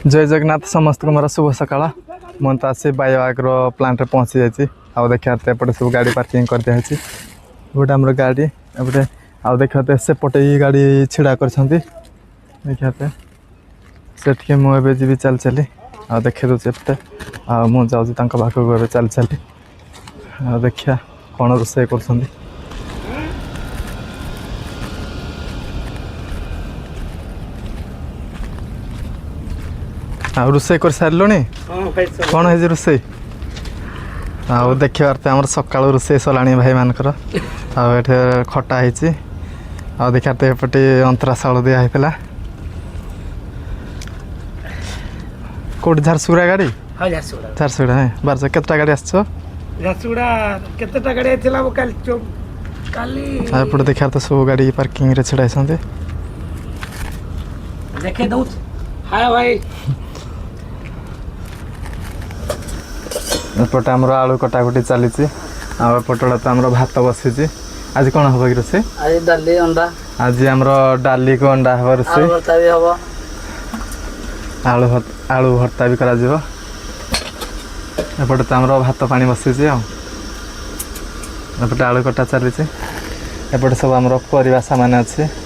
जय जगन्नाथ समस्त को मोर शुभ सकाळ मन तो आसी बायोआग्रो प्लांट पहुँची जाइए आउ देखा एपटे सब गाड़ी पार्किंग कर दिखाई गोटे आम गाड़ी एपटे आउ देखा सेपटे ही गाड़ी छिड़ा कर देखा से मुझे जी चली चली आ देखे दूसरे एपटे आउ जाऊँ पाखक चली चली आ देखा कौन रोषे कर आ रोषे कर सारे कौन है रोषे आउ देखिबार तो आम सका रोषे सला भाई मानकर आठे खटा हो देखा तो एपटे अंतरा चाउल दिखाई कौट झारसुगुड़ा गाड़ी झारसुगुड़ा है बारश केतटा गाड़ी आसपटे देखा तो सब गाड़ी पार्किंग छिड़ा एपटे आम आलू कटाकटी चली आउपटे तो आम भात बसी आज कौन हम कि रोसे आज आम डाली को अंडा हम रोसे आलू भर्ता भी करा एपटे तो आम भात पानी बसी एपटे आलू कटा चली एपटे सब आम परिवा सामान अच्छे